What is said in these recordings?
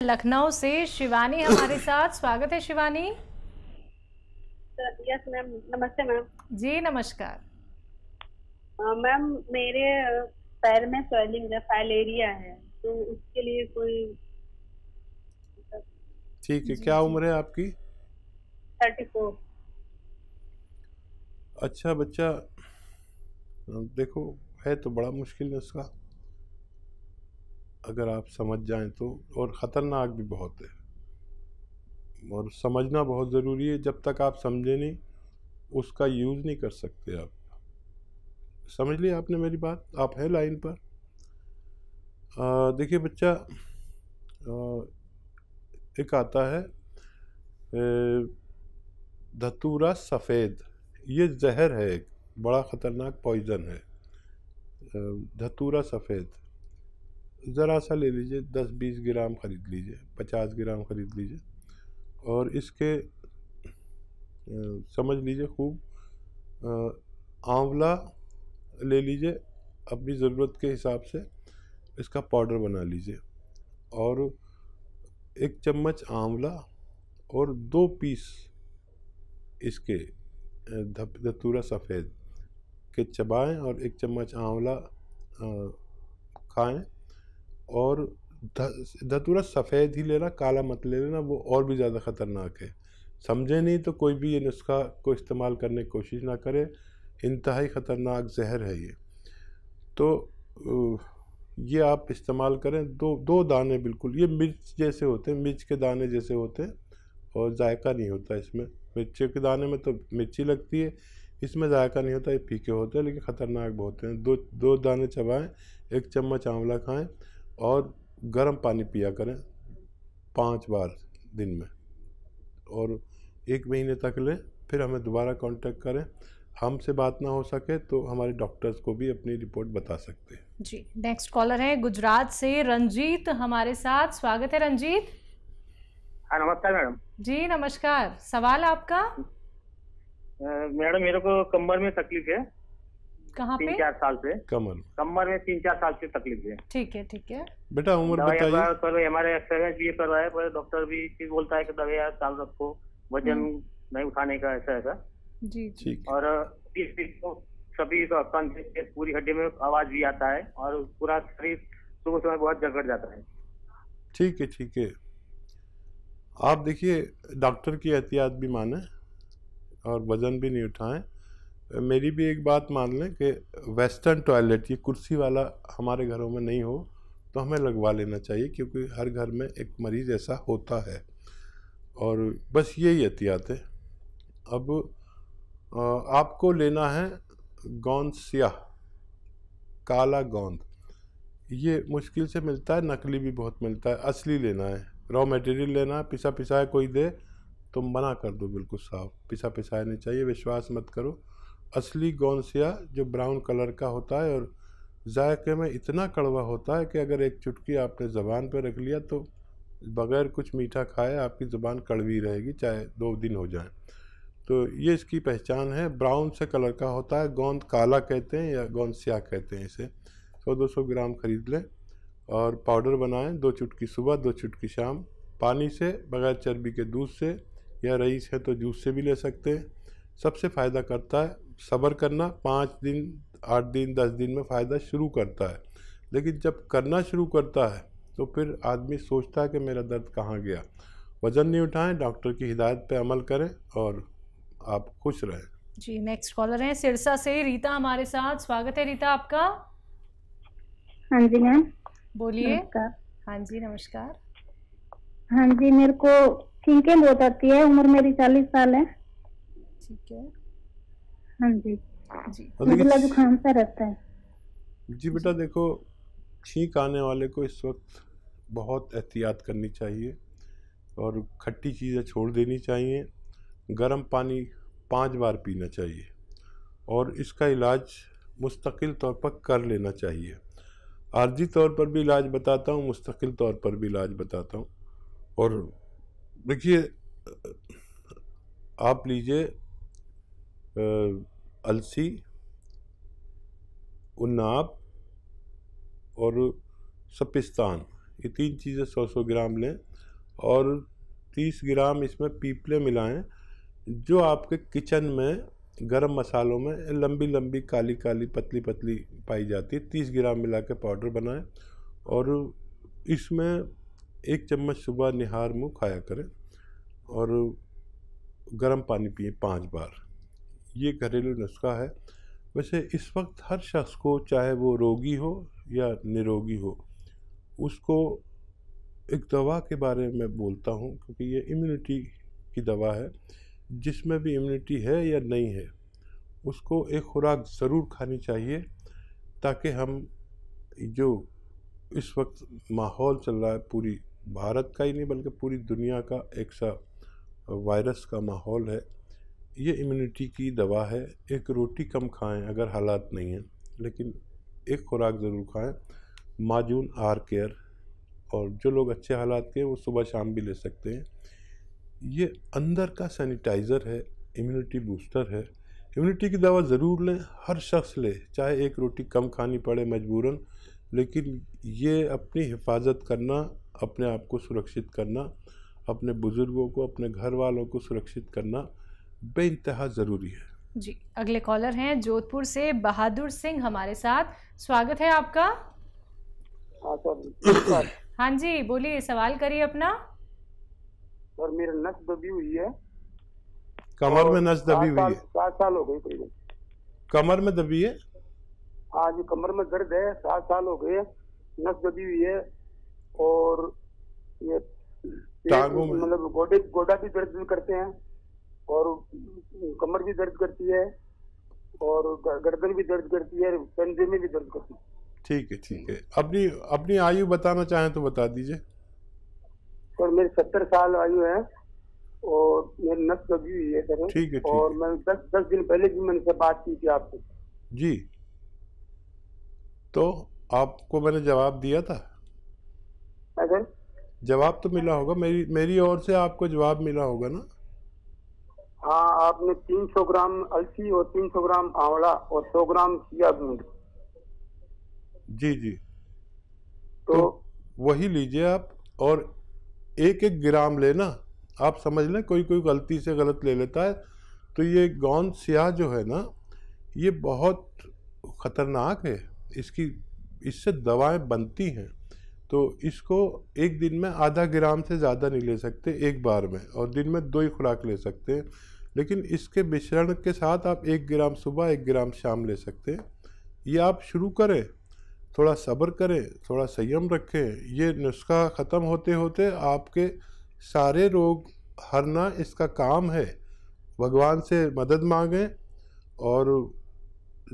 लखनऊ से शिवानी हमारे साथ। स्वागत है शिवानी। यस मैम, नमस्ते मैम। जी नमस्कार। मैम मेरे पैर में स्वेलिंग है, फाइलेरिया है, तो उसके लिए कोई ठीक है। जी क्या जी उम्र है आपकी? 34। अच्छा बच्चा, देखो है तो बड़ा मुश्किल है उसका, अगर आप समझ जाएं तो, और ख़तरनाक भी बहुत है और समझना बहुत ज़रूरी है। जब तक आप समझे नहीं उसका यूज़ नहीं कर सकते आप। समझ लिया आपने मेरी बात? आप है लाइन पर? देखिए बच्चा, एक आता है धतूरा सफ़ेद, ये जहर है, एक बड़ा ख़तरनाक पॉइज़न है। धतूरा सफ़ेद ज़रा सा ले लीजिए, 10-20 ग्राम ख़रीद लीजिए, 50 ग्राम ख़रीद लीजिए और इसके समझ लीजिए खूब। आंवला ले लीजिए, अपनी ज़रूरत के हिसाब से इसका पाउडर बना लीजिए और 1 चम्मच आंवला और 2 पीस इसके धतूरा सफ़ेद के चबाएं और 1 चम्मच आंवला खाएं। और धतूरा सफ़ेद ही लेना, काला मत ले लेना, वो और भी ज़्यादा ख़तरनाक है। समझे नहीं तो कोई भी ये नुस्खा को इस्तेमाल करने की कोशिश ना करे, इंतहाई ख़तरनाक जहर है ये। तो ये आप इस्तेमाल करें। दो दाने, बिल्कुल ये मिर्च जैसे होते हैं, मिर्च के दाने जैसे होते हैं और जायका नहीं होता इसमें। मिर्च के दाने में तो मिर्ची लगती है, इसमें जायका नहीं होता, ये फीके होते हैं लेकिन ख़तरनाक बहुत हैं। दो दाने चबाएं, 1 चम्मच आंवला खाएं और गर्म पानी पिया करें 5 बार दिन में, और 1 महीने तक लें। फिर हमें दोबारा कांटेक्ट करें। हमसे बात ना हो सके तो हमारे डॉक्टर्स को भी अपनी रिपोर्ट बता सकते हैं। जी, नेक्स्ट कॉलर है गुजरात से रंजीत हमारे साथ। स्वागत है रंजीत। हाँ नमस्कार मैडम। जी नमस्कार, सवाल आपका? मैडम मेरे को कमर में तकलीफ है। कहाँ पे? 3-4 साल से कमर में 3-4 साल से तकलीफ है। ठीक है ठीक है। बेटा उम्र बताइए। पर हमारे एक्सरसाइज भी करवाया है, पर डॉक्टर भी चीज बोलता है कि दवाइयाँ चालू रखो, वजन नहीं उठाने का, ऐसा। जी ठीक। और सभी कान से पूरी हड्डी में आवाज भी आता है और पूरा शरीर सुबह सुबह बहुत जगड़ जाता है। ठीक है ठीक है। आप देखिए, डॉक्टर की एहतियात भी माने और वज़न भी नहीं उठाएं। मेरी भी एक बात मान लें कि वेस्टर्न टॉयलेट, ये कुर्सी वाला हमारे घरों में नहीं हो तो हमें लगवा लेना चाहिए, क्योंकि हर घर में एक मरीज़ ऐसा होता है। और बस यही एहतियात है। अब आपको लेना है गोंद स्याह, काला गोंद। ये मुश्किल से मिलता है, नकली भी बहुत मिलता है। असली लेना है, रॉ मटेरियल लेना है। पिसा पिसाया कोई दे तो मना कर दो, बिल्कुल साफ। पिसा पिसाया नहीं चाहिए, विश्वास मत करो। असली गोंद स्याह जो ब्राउन कलर का होता है और जायके में इतना कड़वा होता है कि अगर एक चुटकी आपने ज़बान पर रख लिया तो बग़ैर कुछ मीठा खाए आपकी ज़बान कड़वी रहेगी, चाहे 2 दिन हो जाए। तो ये इसकी पहचान है। ब्राउन से कलर का होता है, गोंद काला कहते हैं या गोंद स्याह कहते हैं इसे। 100-200 ग्राम ख़रीद लें और पाउडर बनाएं। 2 चुटकी सुबह, 2 चुटकी शाम, पानी से, बग़ैर चर्बी के दूध से, या रईस है तो जूस से भी ले सकते हैं। सबसे फ़ायदा करता है। सब्र करना, 5 दिन, 8 दिन, 10 दिन में फ़ायदा शुरू करता है, लेकिन जब करना शुरू करता है तो फिर आदमी सोचता है कि मेरा दर्द कहाँ गया। वज़न नहीं उठाएं, डॉक्टर की हिदायत पे अमल करें और आप खुश रहें। जी, नेक्स्ट कॉलर है सिरसा से रीता हमारे साथ। स्वागत है रीता आपका। हाँ जी मैम, बोलिए। नमस्कार। हाँ जी नमस्कार। हाँ जी, मेरे को छींकें बहुत आती है, उम्र मेरी 40 साल है। ठीक है हाँ जी, जी। गला जुकाम सा रहता है। जी बेटा देखो, छींक आने वाले को इस वक्त बहुत एहतियात करनी चाहिए और खट्टी चीज़ें छोड़ देनी चाहिए। गर्म पानी 5 बार पीना चाहिए और इसका इलाज मुस्तकिल तौर पर कर लेना चाहिए। आर्जी तौर पर भी इलाज बताता हूँ, मुस्तकिल तौर पर भी इलाज बताता हूँ। और देखिए, आप लीजिए अलसी, उन्नाब और सपिस्तान, ये 3 चीज़ें 100-100 ग्राम लें और 30 ग्राम इसमें पीपले मिलाएं जो आपके किचन में गरम मसालों में लंबी लंबी काली काली पतली पतली पाई जाती है। 30 ग्राम मिला के पाउडर बनाएं और इसमें 1 चम्मच सुबह निहार मुँह खाया करें और गर्म पानी पिए 5 बार। ये घरेलू नुस्खा है। वैसे इस वक्त हर शख्स को, चाहे वो रोगी हो या निरोगी हो, उसको एक दवा के बारे में बोलता हूँ क्योंकि ये इम्यूनिटी की दवा है। जिसमें भी इम्यूनिटी है या नहीं है उसको एक खुराक ज़रूर खानी चाहिए ताकि हम जो इस वक्त माहौल चल रहा है, पूरी भारत का ही नहीं बल्कि पूरी दुनिया का एक सा वायरस का माहौल है, ये इम्यूनिटी की दवा है। एक रोटी कम खाएं अगर हालात नहीं हैं, लेकिन एक खुराक ज़रूर खाएं। माजून आर केयर, और जो लोग अच्छे हालात के हैं वो सुबह शाम भी ले सकते हैं। ये अंदर का सैनिटाइज़र है, इम्यूनिटी बूस्टर है। इम्यूनिटी की दवा ज़रूर लें, हर शख्स ले, चाहे एक रोटी कम खानी पड़े मजबूरन, लेकिन ये अपनी हिफाजत करना, अपने आप को सुरक्षित करना, अपने बुज़ुर्गों को, अपने घर वालों को सुरक्षित करना बेइंतहा ज़रूरी है। जी, अगले कॉलर हैं जोधपुर से बहादुर सिंह हमारे साथ। स्वागत है आपका। हाँ सर। हाँ जी, बोलिए, सवाल करिए अपना। सर मेरी नस दबी हुई है। कमर में नस दबी हुई है? 7 साल हो गए करीबन। कमर में दबी है? हाँ जी, कमर में दर्द है, 7 साल हो गए, नस दबी हुई है और ये टांगों में, मतलब गोडा भी दर्द करते हैं और कमर भी दर्द करती है और गर्दन भी दर्द करती है, कंधे में भी दर्द करती है। ठीक है, ठीक है। अपनी आयु बताना चाहें तो बता दीजिए। सर मेरी 70 साल आयु है और मेरी नस दबी हुई है सर। ठीक है, और मैं 10 दिन पहले भी मैंने से बात की थी आपसे। जी, तो आपको मैंने जवाब दिया था। अगर जवाब तो मिला होगा, मेरी ओर से आपको जवाब मिला होगा ना? हाँ, आपने 300 ग्राम अलसी और 300 ग्राम आंवला और 100 ग्राम चिया बीज। जी जी, तो वही लीजिए आप और 1-1 ग्राम लेना। आप समझ लें कोई गलती से गलत ले लेता है तो ये गोंद स्याह जो है ना, ये बहुत ख़तरनाक है। इससे दवाएं बनती हैं, तो इसको एक दिन में आधा ग्राम से ज़्यादा नहीं ले सकते एक बार में, और दिन में 2 ही खुराक ले सकते हैं। लेकिन इसके मिश्रण के साथ आप 1 ग्राम सुबह 1 ग्राम शाम ले सकते हैं। ये आप शुरू करें, थोड़ा सब्र करें, थोड़ा संयम रखें। ये नुस्खा ख़त्म होते होते आपके सारे रोग हरना इसका काम है। भगवान से मदद मांगें और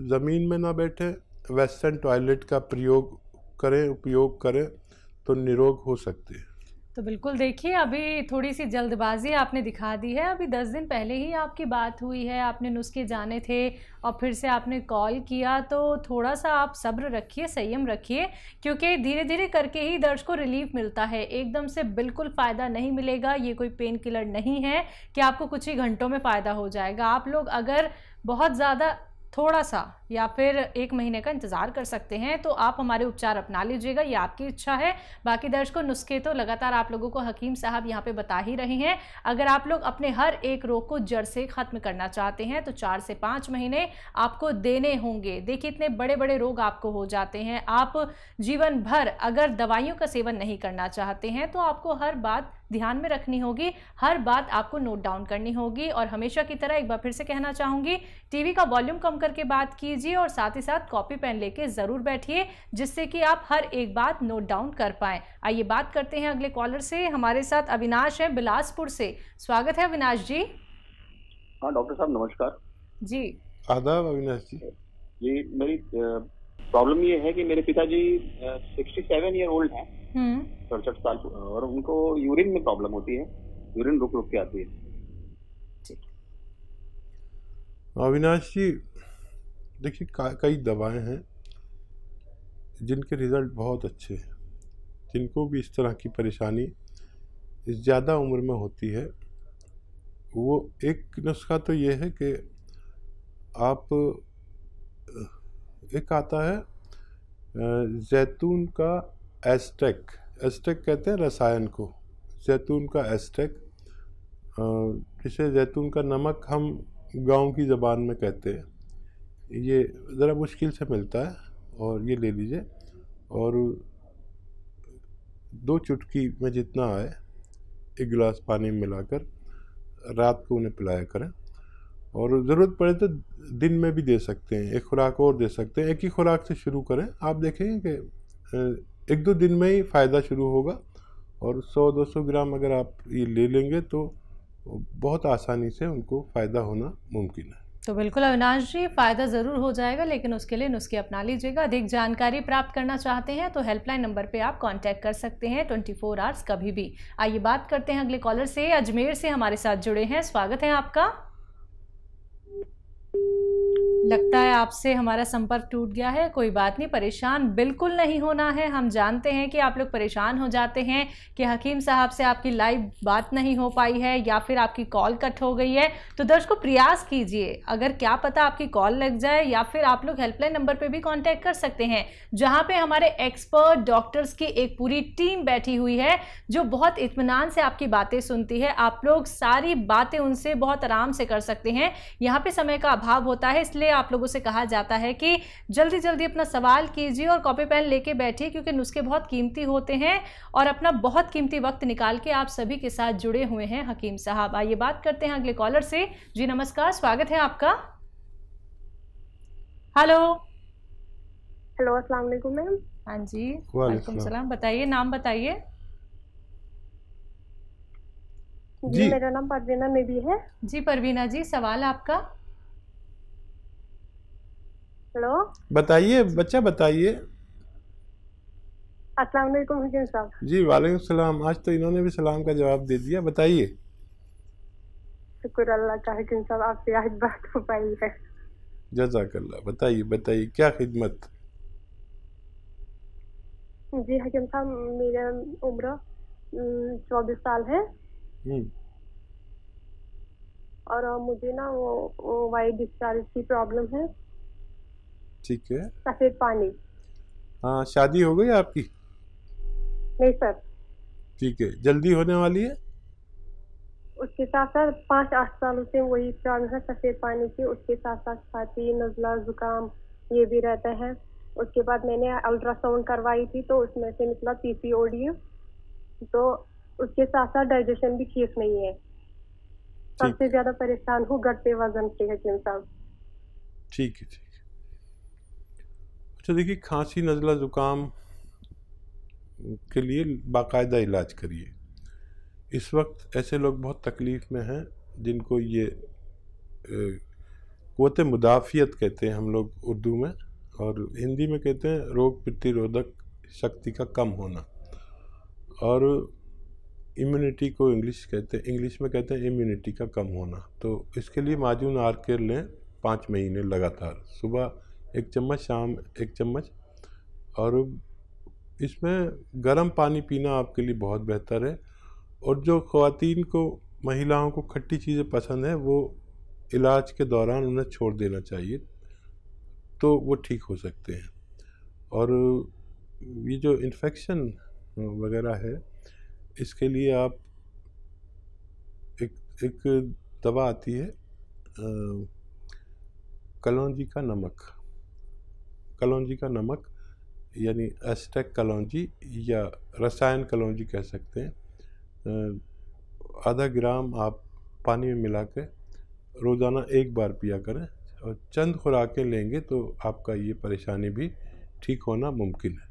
ज़मीन में ना बैठें, वेस्टर्न टॉयलेट का उपयोग करें तो निरोग हो सकते हैं। तो बिल्कुल देखिए, अभी थोड़ी सी जल्दबाजी आपने दिखा दी है। अभी 10 दिन पहले ही आपकी बात हुई है, आपने नुस्खे जाने थे और फिर से आपने कॉल किया, तो थोड़ा सा आप सब्र रखिए, संयम रखिए, क्योंकि धीरे धीरे करके ही दर्द को रिलीफ मिलता है। एकदम से बिल्कुल फ़ायदा नहीं मिलेगा। ये कोई पेन किलर नहीं है कि आपको कुछ ही घंटों में फ़ायदा हो जाएगा। आप लोग अगर बहुत ज़्यादा थोड़ा सा या फिर 1 महीने का इंतज़ार कर सकते हैं तो आप हमारे उपचार अपना लीजिएगा, ये आपकी इच्छा है। बाकी दर्शकों, नुस्खे तो लगातार आप लोगों को हकीम साहब यहाँ पे बता ही रहे हैं। अगर आप लोग अपने हर एक रोग को जड़ से ख़त्म करना चाहते हैं तो 4 से 5 महीने आपको देने होंगे। देखिए, इतने बड़े बड़े रोग आपको हो जाते हैं। आप जीवन भर अगर दवाइयों का सेवन नहीं करना चाहते हैं तो आपको हर बात ध्यान में रखनी होगी, हर बात आपको नोट डाउन करनी होगी। और हमेशा की तरह एक बार फिर से कहना चाहूँगी, टीवी का वॉल्यूम कम करके बात कीजिए और साथ ही साथ कॉपी पेन लेके ज़रूर बैठिए, जिससे कि आप हर एक बात नोट डाउन कर पाएँ। आइए बात करते हैं अगले कॉलर से। हमारे साथ अविनाश है बिलासपुर से। स्वागत है अविनाश जी। हाँ डॉक्टर साहब नमस्कार जी। आदाब अविनाश जी। जी, मेरी प्रॉब्लम ये है कि मेरे पिताजी 67 ईयर ओल्ड हैं, 67 साल, और उनको यूरिन में प्रॉब्लम होती है, यूरिन रुक रुक के आती है। अविनाश जी, देखिए कई दवाएं हैं जिनके रिज़ल्ट बहुत अच्छे हैं। जिनको भी इस तरह की परेशानी ज़्यादा उम्र में होती है, वो एक नुस्खा तो ये है कि आप, एक आता है जैतून का एस्टेक कहते हैं रसायन को, जैतून का एस्टेक, जिसे जैतून का नमक हम गांव की ज़बान में कहते हैं। ये ज़रा मुश्किल से मिलता है, और ये ले लीजिए, और 2 चुटकी में जितना आए 1 गिलास पानी में मिलाकर रात को उन्हें पिलाया करें। और ज़रूरत पड़े तो दिन में भी दे सकते हैं, 1 खुराक और दे सकते हैं। एक ही खुराक से शुरू करें, आप देखेंगे कि 1-2 दिन में ही फ़ायदा शुरू होगा। और 100-200 ग्राम अगर आप ये ले लेंगे तो बहुत आसानी से उनको फ़ायदा होना मुमकिन है। तो बिल्कुल अविनाश जी, फ़ायदा ज़रूर हो जाएगा, लेकिन उसके लिए नुस्खे अपना लीजिएगा। अधिक जानकारी प्राप्त करना चाहते हैं तो हेल्पलाइन नंबर पे आप कांटेक्ट कर सकते हैं 24 आवर्स कभी भी। आइए बात करते हैं अगले कॉलर से। अजमेर से हमारे साथ जुड़े हैं, स्वागत है आपका। लगता है आपसे हमारा संपर्क टूट गया है। कोई बात नहीं, परेशान बिल्कुल नहीं होना है। हम जानते हैं कि आप लोग परेशान हो जाते हैं कि हकीम साहब से आपकी लाइव बात नहीं हो पाई है या फिर आपकी कॉल कट हो गई है। तो दर्शकों, प्रयास कीजिए, अगर क्या पता आपकी कॉल लग जाए, या फिर आप लोग हेल्पलाइन नंबर पे भी कांटेक्ट कर सकते हैं, जहां पे हमारे एक्सपर्ट डॉक्टर्स की एक पूरी टीम बैठी हुई है जो बहुत इत्मीनान से आपकी बातें सुनती है। आप लोग सारी बातें उनसे बहुत आराम से कर सकते हैं। यहाँ पे समय का अभाव होता है, इसलिए आप लोगों से कहा जाता है कि जल्दी जल्दी अपना सवाल कीजिए और कॉपी पेन लेके बैठिए, क्योंकि नुस्खे बहुत कीमती होते हैं और अपना बहुत कीमती वक्त निकाल के आप सभी के साथ जुड़े हुए हैं हकीम साहब। आइए बात करते हैं अगले कॉलर से। जी नमस्कार, स्वागत है आपका। हेलो हेलो, अस्सलाम वालेकुम मैम। हाँ जी, वालेकुम सलाम। बताइए, नाम बताइए। जी मेरा नाम परवीना नबी है। जी परवीना जी, सवाल आपका। हेलो, बताइए बच्चा, बताइए। अस्सलाम वालेकुम हकीम साहब। जी वालेकुम सलाम। आज तो इन्होंने भी सलाम का जवाब दे दिया। बताइए। शुक्र अल्लाह का हकीम साहब, आपसे आज बात हो पाई है। जज़ाकल्लाह। बताइए बताइए, क्या खिदमत। जी हकीम साहब, मेरा उम्र 24 साल है और मुझे ना वो वाइट डिस्चार्ज की प्रॉब्लम है। ठीक है। सफेद पानी। हाँ, शादी हो गई आपकी? नहीं सर। ठीक है, जल्दी होने वाली है? उसके साथ साथ 5-8 सालों से वही प्रॉब्लम है सफेद पानी की। उसके साथ साथ छाती, नज़ला, जुकाम ये भी रहता है। उसके बाद मैंने अल्ट्रासाउंड करवाई थी तो उसमें से निकला पीसीओडी। तो उसके साथ साथ डाइजेशन भी ठीक नहीं है। सबसे ज्यादा परेशान हूँ घटते वजन से हकीम साहब। ठीक है, ठीक है। अच्छा देखिए, खांसी, नज़ला, ज़ुकाम के लिए बाकायदा इलाज करिए। इस वक्त ऐसे लोग बहुत तकलीफ़ में हैं जिनको ये क़ुव्वत मुदाफ़ियत कहते हैं हम लोग उर्दू में, और हिंदी में कहते हैं रोग प्रतिरोधक शक्ति का कम होना, और इम्यूनिटी को इंग्लिश में कहते हैं इम्यूनिटी का कम होना। तो इसके लिए माजून आर्केर लें 5 महीने लगातार, सुबह 1 चम्मच, शाम 1 चम्मच। और इसमें गर्म पानी पीना आपके लिए बहुत बेहतर है। और जो ख़वातीन को, महिलाओं को खट्टी चीज़ें पसंद है, वो इलाज के दौरान उन्हें छोड़ देना चाहिए, तो वो ठीक हो सकते हैं। और ये जो इन्फेक्शन वगैरह है, इसके लिए आप एक दवा आती है कलौंजी का नमक, यानी एस्टेक कलौंजी या रसायन कलौंजी कह सकते हैं। आधा ग्राम आप पानी में मिला के रोज़ाना 1 बार पिया करें, और चंद खुराकें लेंगे तो आपका ये परेशानी भी ठीक होना मुमकिन है।